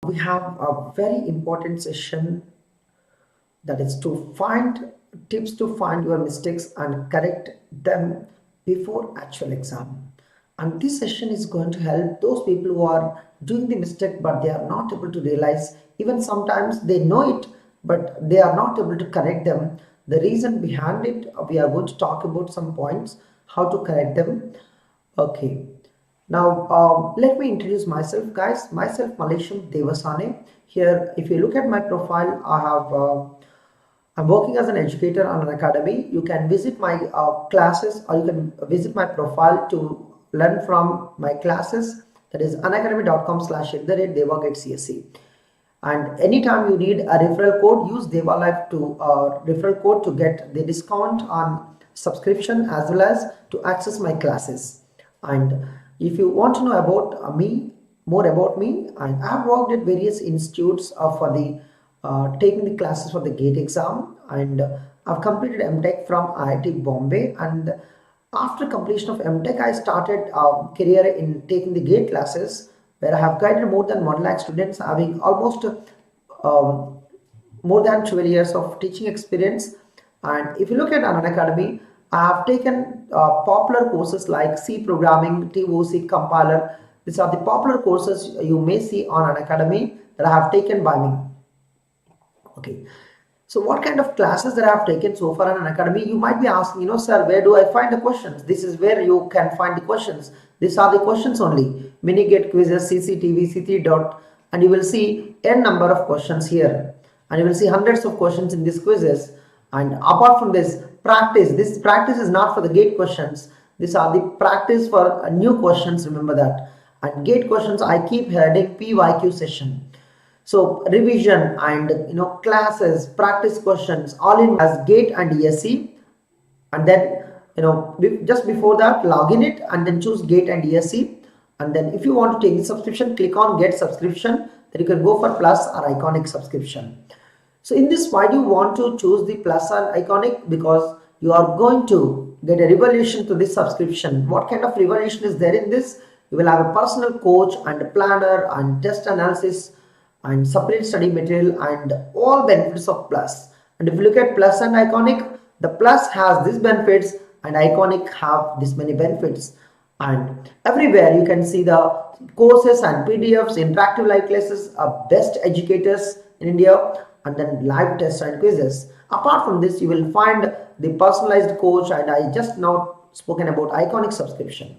We have a very important session, that is to find tips to find your mistakes and correct them before actual exam. And this session is going to help those people who are doing the mistake but they are not able to realize, even sometimes they know it but they are not able to correct them. The reason behind it, we are going to talk about some points how to correct them. Okay. Now, let me introduce myself, guys. Myself, Mallesham Devasane. Here, if you look at my profile, I'm working as an educator on an academy. You can visit my classes, or you can visit my profile to learn from my classes. That is unacademy.com/@devagatecse. And anytime you need a referral code, use DEVALIVE to referral code to get the discount on subscription as well as to access my classes. And if you want to know about more about me, and I have worked at various institutes for the taking the classes for the GATE exam, and I've completed MTech from IIT Bombay. And after completion of MTech, I started a career in taking the GATE classes, where I have guided more than 1 lakh students, having almost more than 12 years of teaching experience. And if you look at Unacademy, I have taken popular courses like C programming, TOC compiler. These are the popular courses you may see on Unacademy that I have taken by me. Okay. So what kind of classes that I have taken so far on Unacademy? You might be asking, sir, where do I find the questions? This is where you can find the questions. These are the questions only. Mini gate quizzes, CCTV, C3 dot, and you will see n number of questions here. And you will see hundreds of questions in these quizzes. And apart from this practice is not for the GATE questions. These are the practice for new questions, remember that. And GATE questions, I keep heading PYQ session. So revision and classes, practice questions, all in as GATE and ESE. And then just before that, log in it and then choose GATE and ESE. And then if you want to take the subscription, click on get subscription. Then you can go for plus or iconic subscription. So in this, why do you want to choose the plus and iconic? Because you are going to get a revolution to this subscription. What kind of revolution is there in this? You will have a personal coach and a planner and test analysis and separate study material and all benefits of plus. And if you look at plus and iconic, the plus has these benefits and iconic have this many benefits. And everywhere you can see the courses and PDFs, interactive live classes, best educators in India, and then live tests and quizzes. Apart from this, you will find the personalized coach, and I just now spoken about iconic subscription.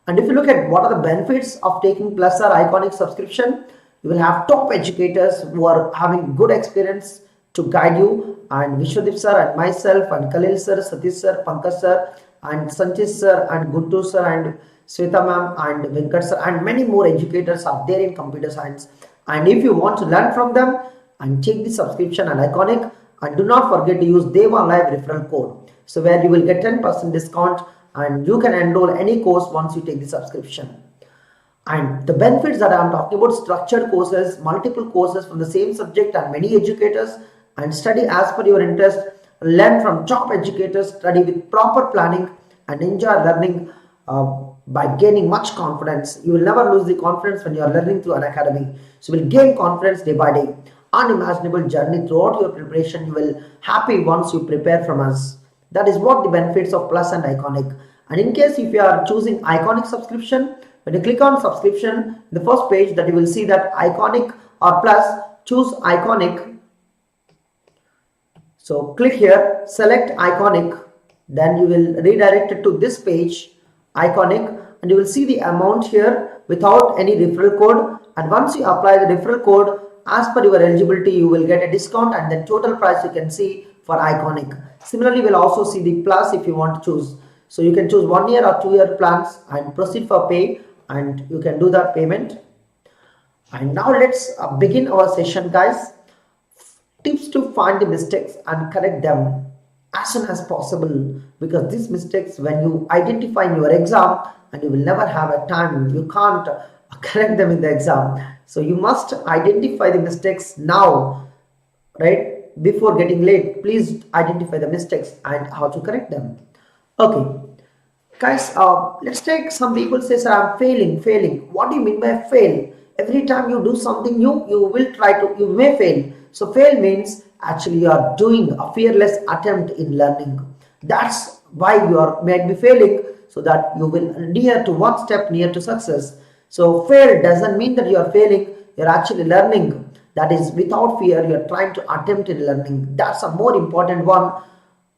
And if you look at what are the benefits of taking plus or iconic subscription, you will have top educators who are having good experience to guide you, and Vishwadeep sir and myself and Khalil sir, Satish sir, Pankaj sir and Sanchit sir and Guntur sir and Sweta ma'am and Venkat sir and many more educators are there in computer science. And if you want to learn from them, and take the subscription and iconic, and do not forget to use DEVALIVE referral code, so where you will get 10% discount and you can enroll any course once you take the subscription. And the benefits that I am talking about: structured courses, multiple courses from the same subject and many educators, and study as per your interest, learn from top educators, study with proper planning, and enjoy learning by gaining much confidence. You will never lose the confidence when you are learning through Unacademy. So you will gain confidence day by day. Unimaginable journey throughout your preparation. You will happy once you prepare from us. That is what the benefits of plus and iconic. And in case if you are choosing iconic subscription, when you click on subscription, the first page that you will see that iconic or plus, choose iconic. So click here, select iconic, then you will redirect it to this page, iconic, and you will see the amount here without any referral code. And once you apply the referral code, as per your eligibility, you will get a discount, and then total price you can see for iconic. Similarly, we'll also see the plus if you want to choose. So you can choose 1 year or 2 year plans and proceed for pay, and you can do that payment. And now let's begin our session, guys. Tips to find the mistakes and correct them as soon as possible, because these mistakes, when you identify in your exam, and you will never have a time, you can't correct them in the exam. So you must identify the mistakes now, right? Before getting late, please identify the mistakes and how to correct them. Okay, guys, let's take some people say, sir, I'm failing. What do you mean by fail? Every time you do something new, you may fail. So fail means actually you are doing a fearless attempt in learning. That's why you are might be failing, so that you will near to one step near to success. So fail doesn't mean that you are failing, you're actually learning. That is, without fear, you're trying to attempt in learning. That's a more important one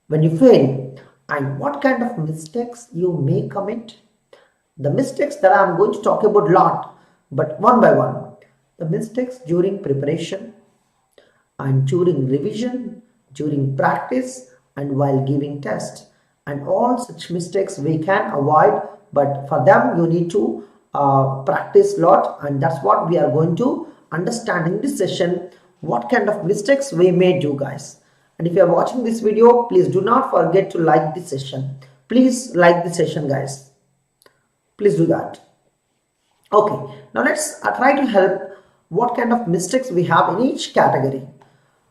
when you fail. And what kind of mistakes you may commit? The mistakes that I'm going to talk about a lot, but one by one. The mistakes during preparation and during revision, during practice, and while giving tests. And all such mistakes we can avoid, but for them you need to practice a lot, and that's what we are going to understand in this session, what kind of mistakes we may do, guys. And if you are watching this video, please do not forget to like this session. Please like this session, guys. Please do that. Okay, now let's try to help what kind of mistakes we have in each category.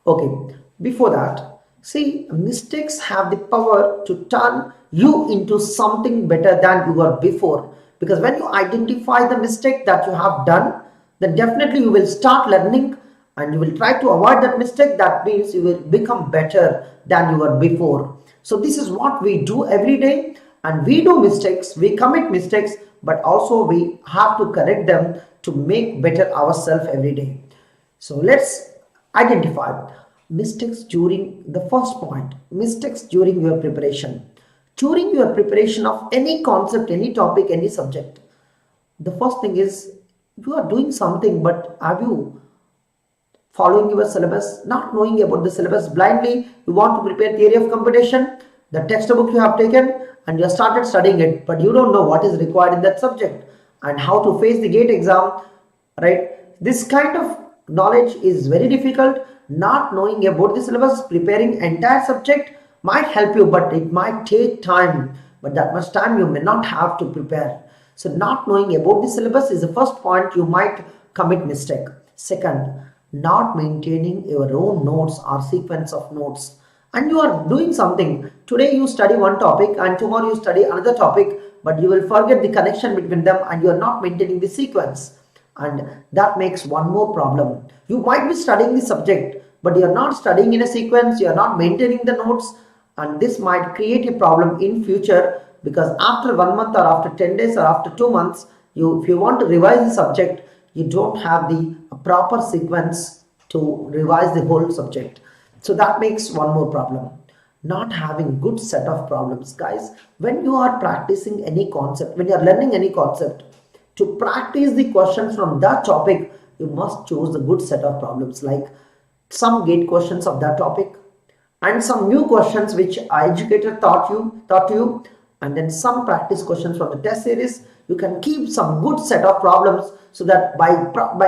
Okay, before that, see, mistakes have the power to turn you into something better than you were before. Because when you identify the mistake that you have done, then definitely you will start learning and you will try to avoid that mistake. That means you will become better than you were before. So this is what we do every day, and we do mistakes, we commit mistakes, but also we have to correct them to make better ourselves every day. So let's identify mistakes during the first point, mistakes during your preparation. During your preparation of any concept, any topic, any subject, the first thing is you are doing something, but are you following your syllabus? Not knowing about the syllabus, blindly you want to prepare theory of computation, the textbook you have taken and you have started studying it, but you don't know what is required in that subject and how to face the GATE exam, right? This kind of knowledge is very difficult. Not knowing about the syllabus, preparing entire subject might help you, but it might take time, but that much time you may not have to prepare. So not knowing about the syllabus is the first point you might commit mistake. Second, not maintaining your own notes or sequence of notes. And you are doing something. Today you study one topic and tomorrow you study another topic, but you will forget the connection between them and you are not maintaining the sequence. And that makes one more problem. You might be studying the subject, but you are not studying in a sequence, you are not maintaining the notes, and this might create a problem in future, because after 1 month or after 10 days or after 2 months, if you want to revise the subject, you don't have the proper sequence to revise the whole subject. So that makes one more problem. Not having good set of problems, guys. When you are practicing any concept, when you are learning any concept, to practice the questions from that topic, you must choose a good set of problems, like some GATE questions of that topic and some new questions which our educator taught you, and then some practice questions from the test series. You can keep some good set of problems, so that by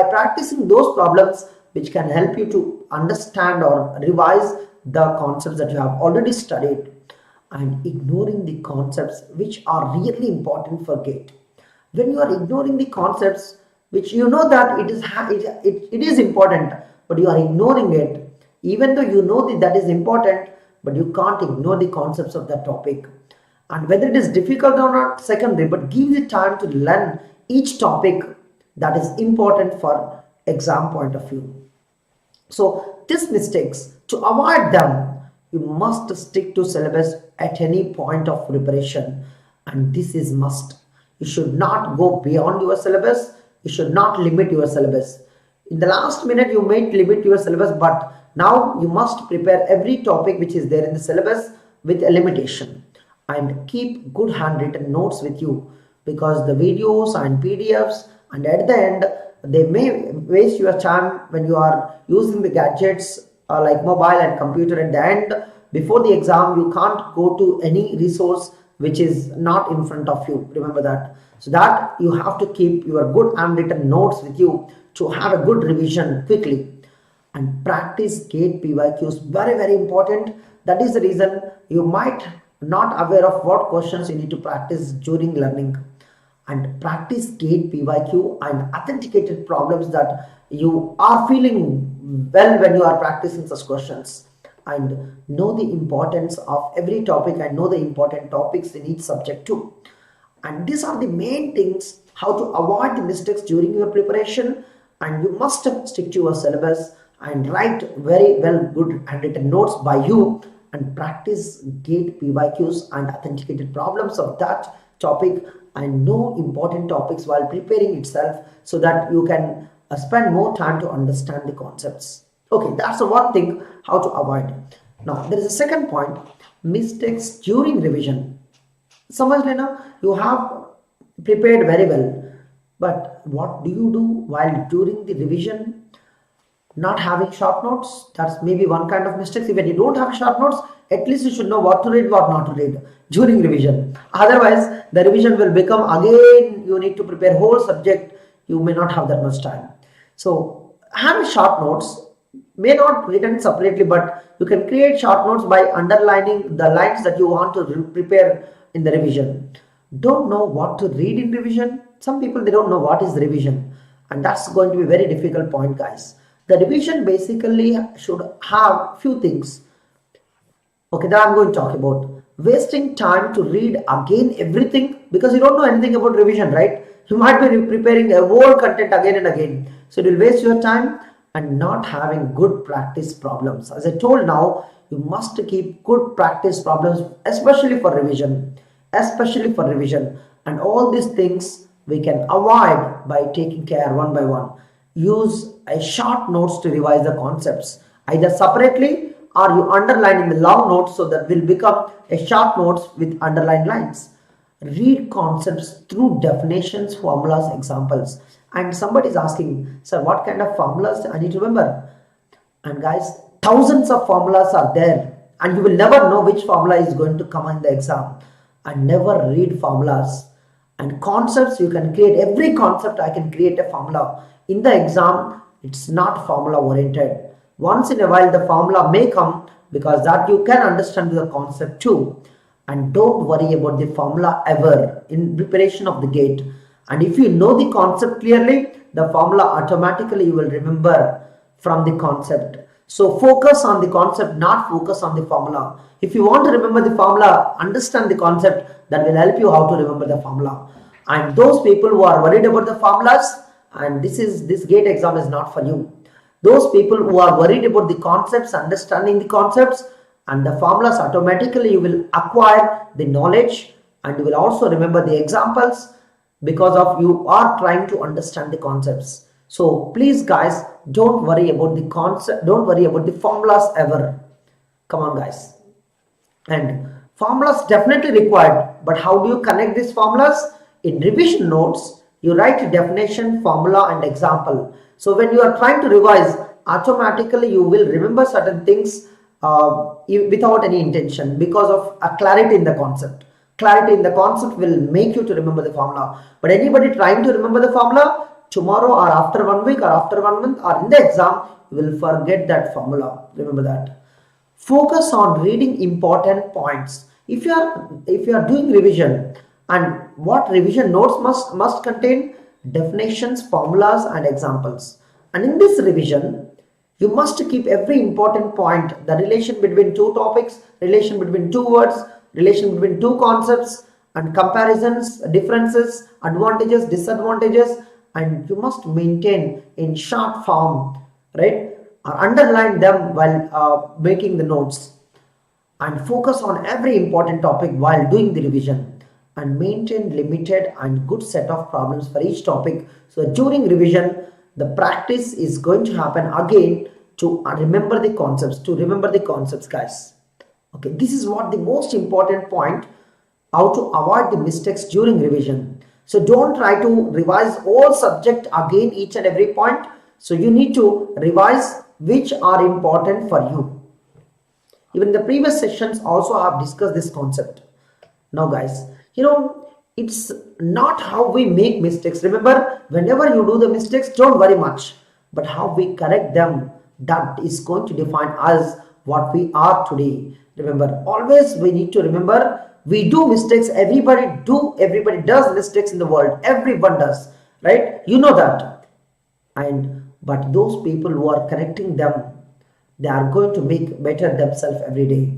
practicing those problems, which can help you to understand or revise the concepts that you have already studied, and ignoring the concepts which are really important for GATE. When you are ignoring the concepts which you know that it is important, but you are ignoring it, even though you know that is important, but you can't ignore the concepts of that topic. And whether it is difficult or not, secondary, but give the time to learn each topic that is important for exam point of view. So these mistakes, to avoid them, you must stick to syllabus at any point of preparation, and this is must. You should not go beyond your syllabus. You should not limit your syllabus. In the last minute you may limit your syllabus, but now you must prepare every topic which is there in the syllabus with a limitation, and keep good handwritten notes with you, because the videos and PDFs, and at the end they may waste your time when you are using the gadgets like mobile and computer. At the end, before the exam, you can't go to any resource which is not in front of you. Remember that. So that you have to keep your good handwritten notes with you to have a good revision quickly. And practice GATE PYQs, very important. That is the reason you might not aware of what questions you need to practice during learning. And practice GATE PYQ and authenticated problems that you are feeling well when you are practicing such questions. And know the importance of every topic and know the important topics in each subject too. And these are the main things, how to avoid the mistakes during your preparation and you must stick to your syllabus and write very well good handwritten notes by you and practice GATE PYQs and authenticated problems of that topic and know important topics while preparing itself so that you can spend more time to understand the concepts. Okay, that's the one thing how to avoid. Now there is a second point, mistakes during revision. समझ लेना, you have prepared very well, but what do you do while during the revision? Not having short notes, that's maybe one kind of mistakes. Even you don't have short notes, at least you should know what to read, what not to read during revision. Otherwise the revision will become again you need to prepare whole subject, you may not have that much time. So have short notes, may not written separately, but you can create short notes by underlining the lines that you want to prepare in the revision. Don't know what to read in revision. Some people, they don't know what is revision, and that's going to be a very difficult point, guys. The revision basically should have few things. Okay, that I'm going to talk about. Wasting time to read again everything because you don't know anything about revision, right? You might be preparing a whole content again and again, so it will waste your time. And not having good practice problems. As I told now, you must keep good practice problems, especially for revision, and all these things we can avoid by taking care one by one. Use a short notes to revise the concepts, either separately or you underline in the long notes, so that will become a short notes with underlined lines. Read concepts through definitions, formulas, examples. And somebody is asking, sir, what kind of formulas I need to remember? And guys, thousands of formulas are there, and you will never know which formula is going to come in the exam. And never read formulas. And concepts, you can create every concept. I can create a formula. In the exam, it's not formula oriented. Once in a while the formula may come, because that you can understand the concept too. And don't worry about the formula ever in preparation of the GATE. And if you know the concept clearly, the formula automatically you will remember from the concept. So focus on the concept, not focus on the formula. If you want to remember the formula, understand the concept, that will help you how to remember the formula. And those people who are worried about the formulas, and this GATE exam is not for you. Those people who are worried about the concepts, understanding the concepts and the formulas, automatically you will acquire the knowledge and you will also remember the examples, because of you are trying to understand the concepts. So please guys, don't worry about the concept, don't worry about the formulas ever. Come on guys. And formulas definitely required, but how do you connect these formulas? In revision notes, you write definition, formula and example. So when you are trying to revise, automatically you will remember certain things without any intention, because of a clarity in the concept. Clarity in the concept will make you to remember the formula. But anybody trying to remember the formula, tomorrow or after 1 week or after 1 month or in the exam, you will forget that formula. Remember that. Focus on reading important points. If you are doing revision, and what revision notes must contain? Definitions, formulas and examples. And in this revision, you must keep every important point, the relation between two topics, relation between two words, relation between two concepts, and comparisons, differences, advantages, disadvantages, and you must maintain in short form, right? Or underline them while making the notes, and focus on every important topic while doing the revision, and maintain limited and good set of problems for each topic. So during revision, the practice is going to happen again to remember the concepts, guys. Okay, this is what the most important point, how to avoid the mistakes during revision. So don't try to revise all subject again, each and every point. So you need to revise which are important for you. Even the previous sessions also have discussed this concept. Now guys, it's not how we make mistakes. Remember, whenever you do the mistakes, don't worry much, but how we correct them, that is going to define us, what we are today. Remember, always we need to remember, we do mistakes. Everybody does mistakes in the world. Everyone does, right? You know that. But those people who are correcting them, they are going to make better themselves every day.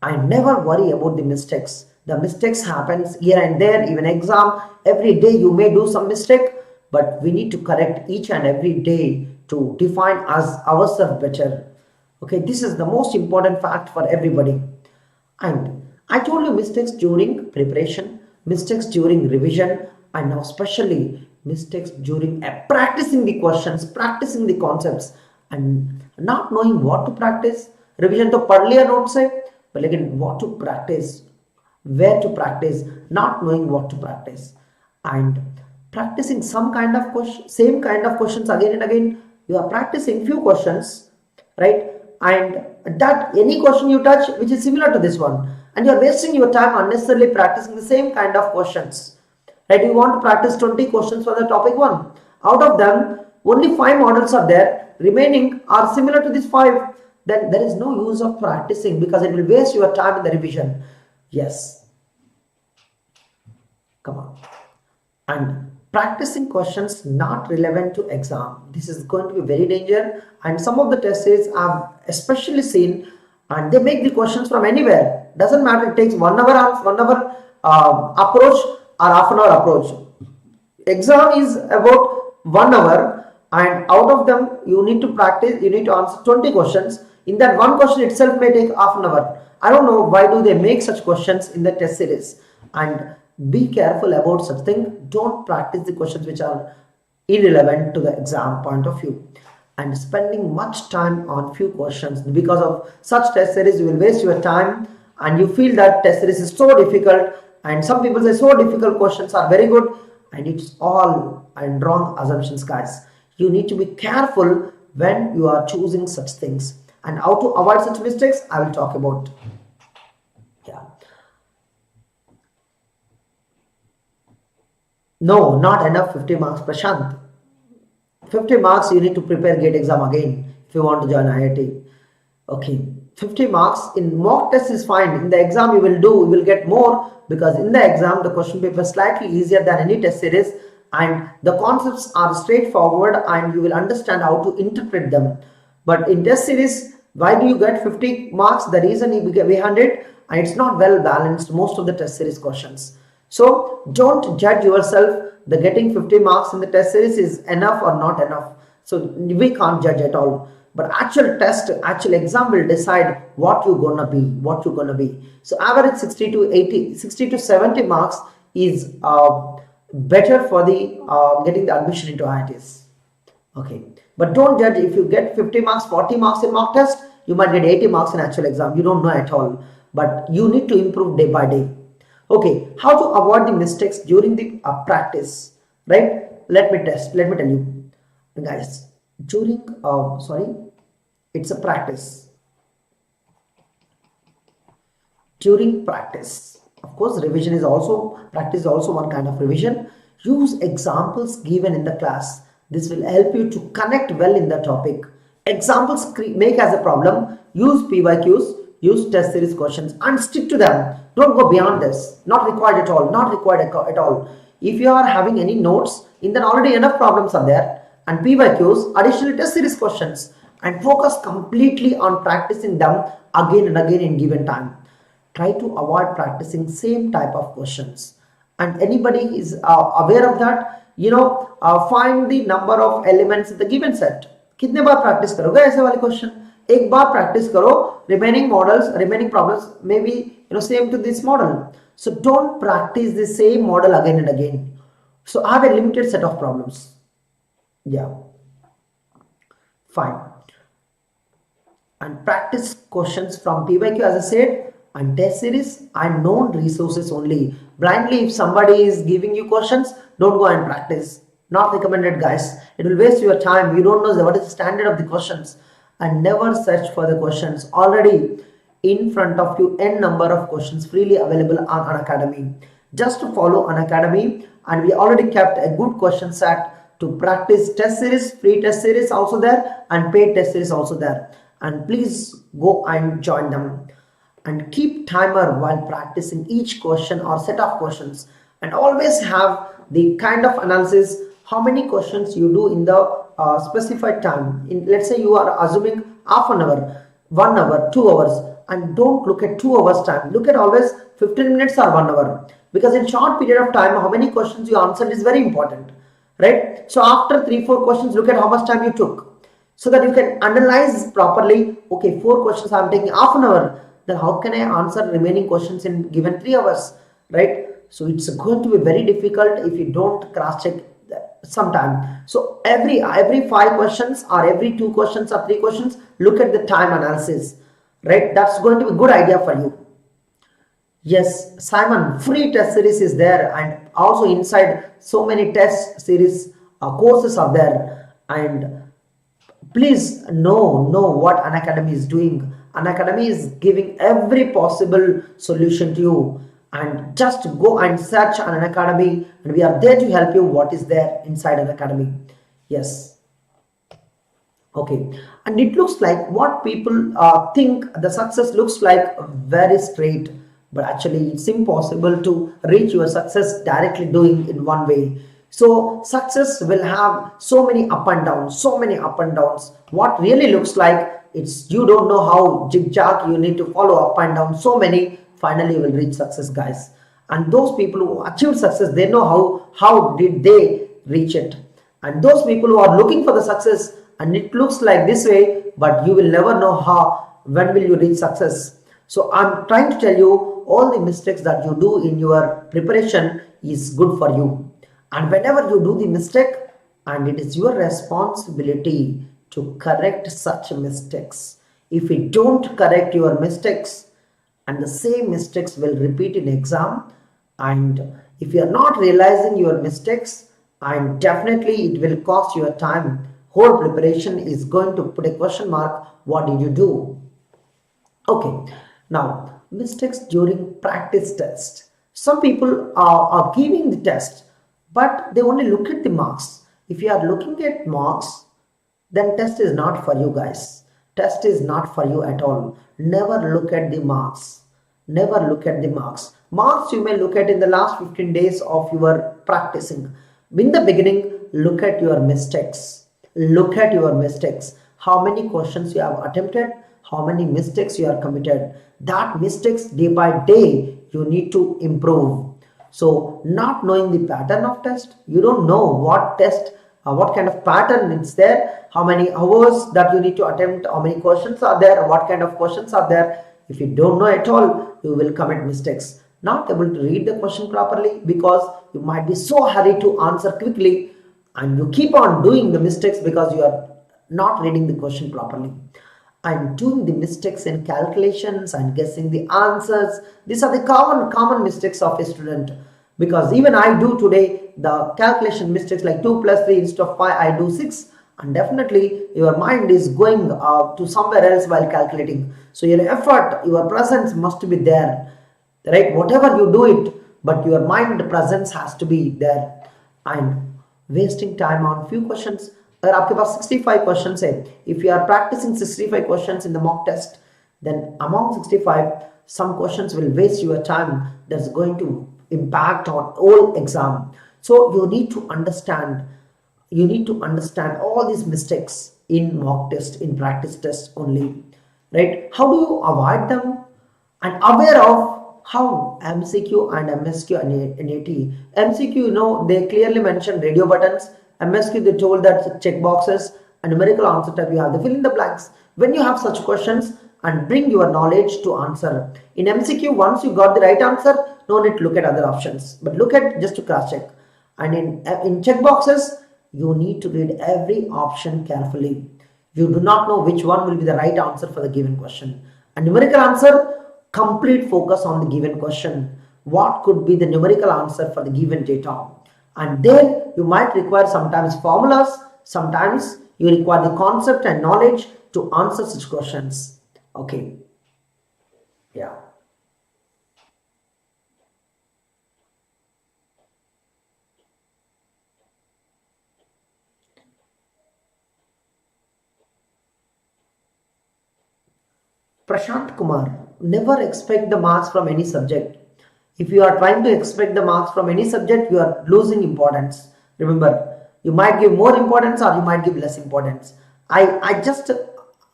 I never worry about the mistakes. The mistakes happens here and there, even exam, every day you may do some mistake, but we need to correct each and every day to define ourselves better. Okay, this is the most important fact for everybody. And I told you mistakes during preparation, mistakes during revision, and now especially mistakes during practicing the questions, practicing the concepts, and not knowing what to practice. Revision to पढ़ लिया note से, but again what to practice, where to practice, not knowing what to practice, and practicing some kind of question, same kind of questions again and again. You are practicing few questions, right? And that any question you touch which is similar to this one, and you are wasting your time unnecessarily practicing the same kind of questions, right? You want to practice 20 questions for the topic 1. Out of them, only 5 models are there, remaining are similar to these 5. Then there is no use of practicing because it will waste your time in the revision. Yes, come on. And practicing questions not relevant to exam, this is going to be very dangerous. And some of the test series I've especially seen, and they make the questions from anywhere. Doesn't matter, it takes 1 hour approach or half an hour approach. Exam is about 1 hour, and out of them you need to practice, you need to answer 20 questions. In that one question itself may take half an hour. I don't know why do they make such questions in the test series. And be careful about such thing. Don't practice the questions which are irrelevant to the exam point of view. And spending much time on few questions, because of such test series you will waste your time, and you feel that test series is so difficult, and some people say so difficult questions are very good, and it's all and wrong assumptions, guys. You need to be careful when you are choosing such things, and how to avoid such mistakes I will talk about. Yeah. No, not enough 50 marks, Prashant. 50 marks you need to prepare GATE exam again if you want to join IIT. Okay, 50 marks in mock test is fine. In the exam you will get more, because in the exam the question paper is slightly easier than any test series, and the concepts are straightforward and you will understand how to interpret them. But in test series, why do you get 50 marks? The reason behind it, and it's not well balanced, most of the test series questions. So don't judge yourself the getting 50 marks in the test series is enough or not enough. So we can't judge at all. But actual exam will decide what you're gonna be, So average 60 to 70 marks is better for the getting the admission into IITs. Okay, but don't judge. If you get 50 marks, 40 marks in mock test, you might get 80 marks in actual exam. You don't know at all, but you need to improve day by day. Okay, how to avoid the mistakes during the practice, right? Let me tell you, guys. During it's a practice. During practice, of course, revision is also practice. Is also one kind of revision. Use examples given in the class. This will help you to connect well in the topic. Examples make as a problem. Use PYQs. Use test series questions and stick to them. Don't go beyond this. Not required at all. Not required at all. If you are having any notes, in then already enough problems are there, and PYQs, additional test series questions, and focus completely on practicing them again and again in given time. Try to avoid practicing same type of questions. And anybody is aware of that, find the number of elements in the given set. कितने बार practice करोगे ऐसे वाले question? एक बार practice करो, remaining problems may be same to this model. So don't practice the same model again and again. So I have a limited set of problems. Yeah, fine. And practice questions from PYQ, as I said, and test series and known resources only. Blindly, if somebody is giving you questions, don't go and practice. Not recommended, guys. It will waste your time. You don't know what is the standard of the questions. And never search for the questions. Already in front of you, n number of questions freely available on Unacademy. Just to follow Unacademy, and we already kept a good question set to practice test series, free test series also there, and paid test series also there. And please go and join them. And keep timer while practicing each question or set of questions, and always have the kind of analysis how many questions you do in the specified time. Let's say you are assuming half an hour, 1 hour, 2 hours, and don't look at 2 hours time. Look at always 15 minutes or 1 hour, because in short period of time how many questions you answered is very important, right? So after 3-4 questions, look at how much time you took, so that you can analyze properly. Okay, 4 questions I'm taking half an hour, then how can I answer remaining questions in given 3 hours, right? So it's going to be very difficult if you don't cross check sometime. So every 5 questions or every 2 questions or 3 questions, look at the time analysis, right? That's going to be a good idea for you. Yes, Simon, free test series is there, and also inside so many test series courses are there. And please know what Unacademy is doing. Unacademy is giving every possible solution to you, and just go and search on Unacademy, and we are there to help you what is there inside Unacademy. Yes. Okay, and it looks like what people think the success looks like very straight, but actually it's impossible to reach your success directly doing in one way. So success will have so many up and downs, so many up and downs. What really looks like, it's you don't know how zigzag you need to follow up and down so many, finally you will reach success, guys. And those people who achieved success, they know how did they reach it. And those people who are looking for the success, and it looks like this way, but you will never know when will you reach success. So I'm trying to tell you, all the mistakes that you do in your preparation is good for you. And whenever you do the mistake, and it is your responsibility to correct such mistakes. If you don't correct your mistakes, and the same mistakes will repeat in exam, and if you are not realizing your mistakes, and definitely it will cost your time. Whole preparation is going to put a question mark. What did you do? Okay, now mistakes during practice test. Some people are giving the test, but they only look at the marks. If you are looking at marks, then test is not for you, guys. Test is not for you at all. Never look at the marks. Never look at the marks. Marks you may look at in the last 15 days of your practicing. In the beginning, look at your mistakes. Look at your mistakes. How many questions you have attempted, how many mistakes you are committed. That mistakes day by day you need to improve. So not knowing the pattern of test, you don't know what test, what kind of pattern it's there, how many hours that you need to attempt, how many questions are there, what kind of questions are there. If you don't know at all, you will commit mistakes. Not able to read the question properly because you might be so hurried to answer quickly, and you keep on doing the mistakes because you are not reading the question properly. And doing the mistakes in calculations and guessing the answers. These are the common mistakes of a student, because even I do today the calculation mistakes like 2 plus 3 instead of 5 I do 6, and definitely your mind is going to somewhere else while calculating. So your effort, your presence must be there, right? Whatever you do it, but your mind presence has to be there. And wasting time on few questions. अगर आपके पास 65 questions है, if you are practicing 65 questions in the mock test, then among 65 some questions will waste your time. That's going to impact on all exam. So you need to understand all these mistakes in mock test, in practice test only, right? How do you avoid them? And aware of how MCQ and MSQ and NAT. MCQ, you know, they clearly mention radio buttons. MSQ, they told that check boxes, and numerical answer type you have to fill in the blanks. When you have such questions, and bring your knowledge to answer. In MCQ, once you got the right answer, no need to look at other options, but look at just to cross check. And in check boxes, you need to read every option carefully. You do not know which one will be the right answer for the given question. A numerical answer, complete focus on the given question. What could be the numerical answer for the given data? And then you might require sometimes formulas, sometimes you require the concept and knowledge to answer such questions. Okay. Yeah. Prashant Kumar, never expect the marks from any subject. If you are trying to expect the marks from any subject, you are losing importance. Remember, you might give more importance or you might give less importance. I just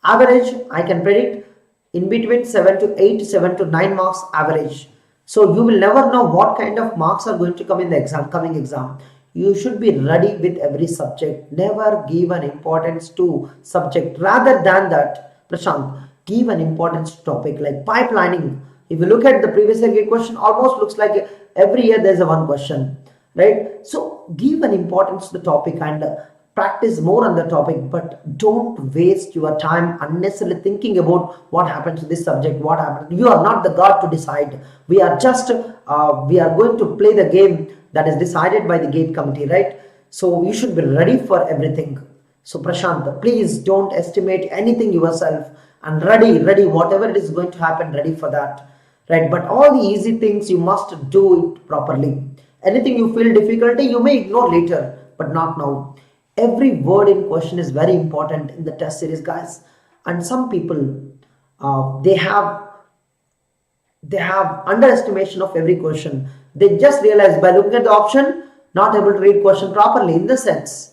average, I can predict in between 7 to 8, 7 to 9 marks average. So you will never know what kind of marks are going to come in the exam, coming exam. You should be ready with every subject. Never give an importance to subject. Rather than that, Prashant, give an importance to topic like pipelining. If you look at the previous year question, almost looks like every year there's a one question, right? So give an importance to the topic and practice more on the topic, but don't waste your time unnecessarily thinking about what happens to this subject, what happened. You are not the God to decide. We are just we are going to play the game that is decided by the gate committee, right? So you should be ready for everything. So Prashant, please don't estimate anything yourself, and ready whatever it is going to happen, ready for that, right? But all the easy things you must do it properly. Anything you feel difficulty, you may ignore later, but not now. Every word in question is very important in the test series, guys. And some people they have underestimation of every question. They just realize by looking at the option, not able to read question properly. In the sense,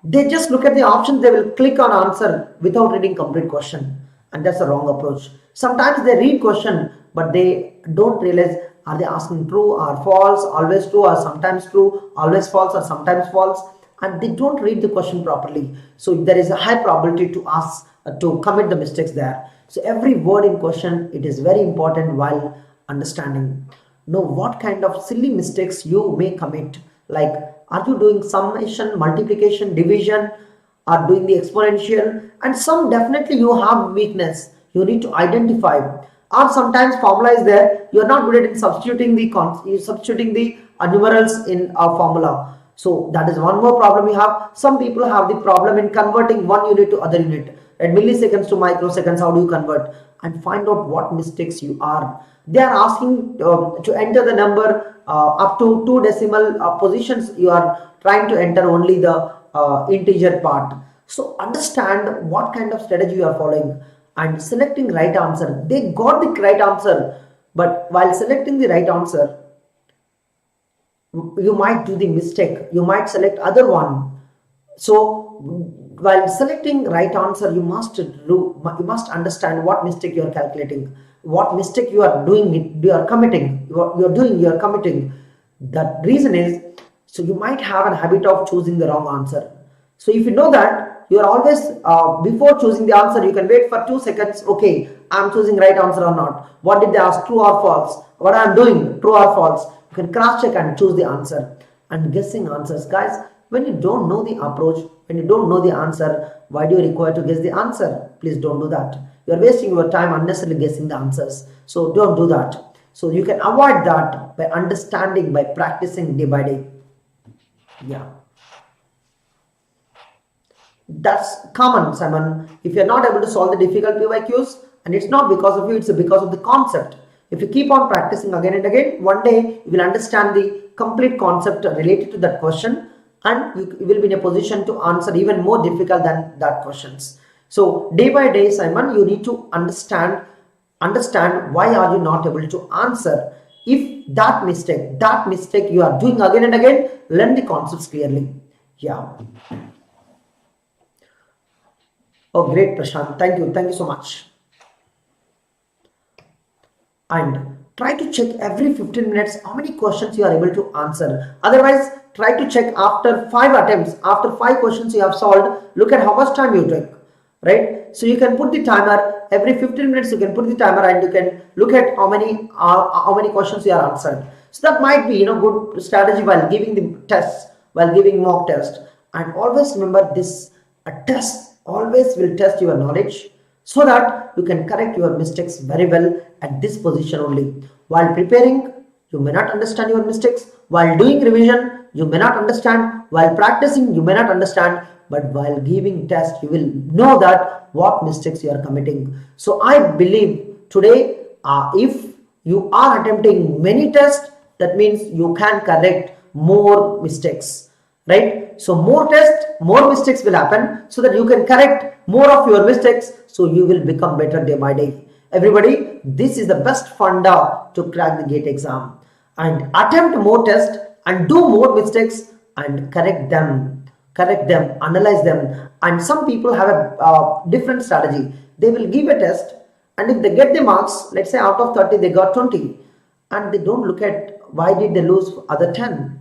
they just look at the option, they will click on answer without reading complete question, and that's a wrong approach. Sometimes they read question, but they don't realize, are they asking true or false, always true or sometimes true, always false or sometimes false, and they don't read the question properly. So there is a high probability to ask to commit the mistakes there. So every word in question, it is very important while understanding. Know what kind of silly mistakes you may commit. Like, are you doing summation, multiplication, division, or doing the exponential? And some definitely you have weakness. You need to identify. Or sometimes formula is there. You are not good at substituting the numerals in a formula. So that is one more problem you have. Some people have the problem in converting one unit to other unit. At milliseconds to microseconds, how do you convert? And find out what mistakes you are. They are asking to enter the number up to 2 decimal positions. You are trying to enter only the integer part. So understand what kind of strategy you are following and selecting right answer. They got the right answer, but while selecting the right answer, you might do the mistake. You might select other one. So while selecting right answer, you must understand what mistake you are calculating, what mistake you are doing, you are committing. That reason is, so you might have a habit of choosing the wrong answer. So if you know that, you are always before choosing the answer, you can wait for 2 seconds. Okay, I'm choosing right answer or not. What did they ask, true or false? What I'm doing, true or false? You can cross check and choose the answer. And guessing answers, guys, when you don't know the approach, when you don't know the answer, why do you require to guess the answer? Please don't do that. You are wasting your time unnecessarily guessing the answers. So don't do that. So you can avoid that by understanding, by practicing day by day. Yeah. That's common, Simon. If you're not able to solve the difficult PYQs, and it's not because of you, it's because of the concept. If you keep on practicing again and again, one day you will understand the complete concept related to that question, and you will be in a position to answer even more difficult than that questions. So day by day, Simon, you need to understand why are you not able to answer. If that mistake you are doing again and again, learn the concepts clearly. Yeah. Oh, great, Prashant. Thank you so much. And try to check every 15 minutes how many questions you are able to answer. Otherwise, try to check after 5 attempts, after 5 questions you have solved, look at how much time you took, right? So you can put the timer every 15 minutes. You can put the timer and you can look at how many questions you are answered. So that might be good strategy while giving the tests, while giving mock test. And always remember this: a test always will test your knowledge, so that you can correct your mistakes very well at this position only. While preparing, you may not understand your mistakes. While doing revision, you may not understand. While practicing, you may not understand. But while giving test, you will know that what mistakes you are committing. So I believe today, if you are attempting many tests, that means you can correct more mistakes, right? So more tests, more mistakes will happen, so that you can correct more of your mistakes, so you will become better day by day. Everybody, this is the best funda to crack the GATE exam. And attempt more tests and do more mistakes and correct them, analyze them. And some people have a different strategy. They will give a test, and if they get the marks, let's say out of 30 they got 20, and they don't look at why did they lose other 10.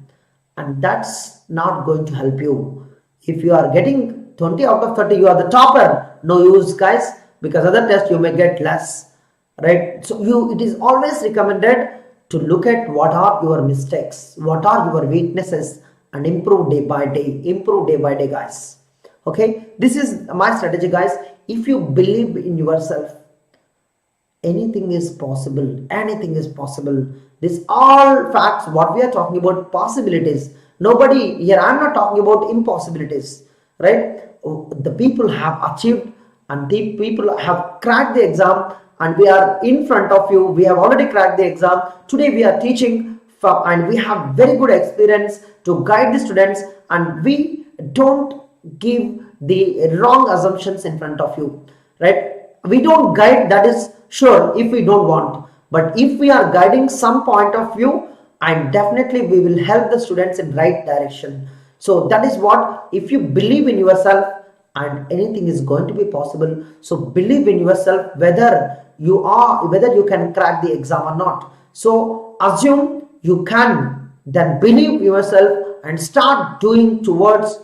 and that's not going to help you. If you are getting 20 out of 30, you are the topper. No use, guys, because other tests you may get less, right? So it is always recommended to look at what are your mistakes, what are your weaknesses, and improve day by day. Improve day by day, guys. Okay, this is my strategy, guys. If you believe in yourself, anything is possible. Anything is possible. This all facts what we are talking about, possibilities. Nobody here, I'm not talking about impossibilities, right? The people have achieved and the people have cracked the exam, and we are in front of you. We have already cracked the exam. Today we are teaching and we have very good experience to guide the students, and we don't give the wrong assumptions in front of you, right? We don't guide, that is sure, if we don't want, but if we are guiding some point of view, and definitely we will help the students in right direction. So that is what, if you believe in yourself, and anything is going to be possible. So believe in yourself, whether you can crack the exam or not. So assume you can, then believe yourself and start doing towards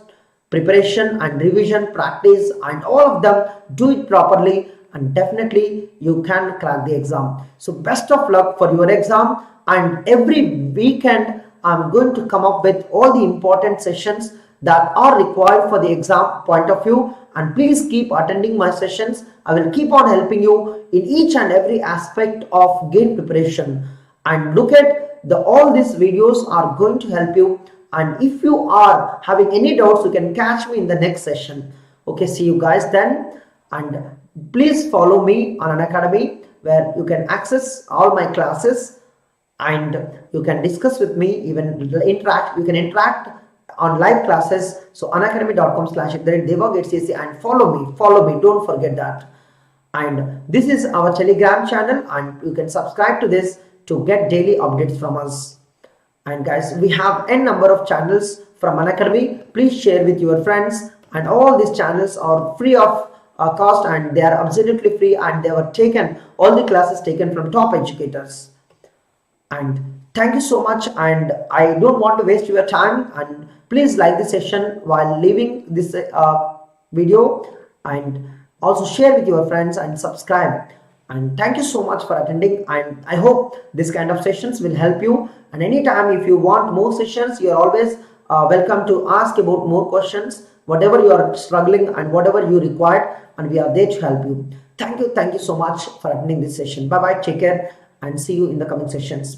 preparation and revision, practice, and all of them. Do it properly, and definitely you can crack the exam. So best of luck for your exam, and every weekend I'm going to come up with all the important sessions that are required for the exam point of view, and please keep attending my sessions. I will keep on helping you in each and every aspect of GATE preparation, and look at all these videos are going to help you. And if you are having any doubts, you can catch me in the next session. Okay, see you guys then, and please follow me on Unacademy, where you can access all my classes and you can discuss with me, even interact. You can interact on live classes. So unacademy.com/DevaGateCC, and follow me, don't forget that. And this is our Telegram channel, and you can subscribe to this to get daily updates from us. And guys, we have n number of channels from Unacademy. Please share with your friends, and all these channels are free of cost, and they are absolutely free, and they were taken, all the classes taken from top educators. And thank you so much, and I don't want to waste your time, and please like the session while leaving this video, and also share with your friends and subscribe. And thank you so much for attending, and I hope this kind of sessions will help you. And anytime if you want more sessions, you are always welcome to ask about more questions, whatever you are struggling and whatever you require, and we are there to help you. Thank you so much for attending this session. Bye bye, take care, and see you in the coming sessions.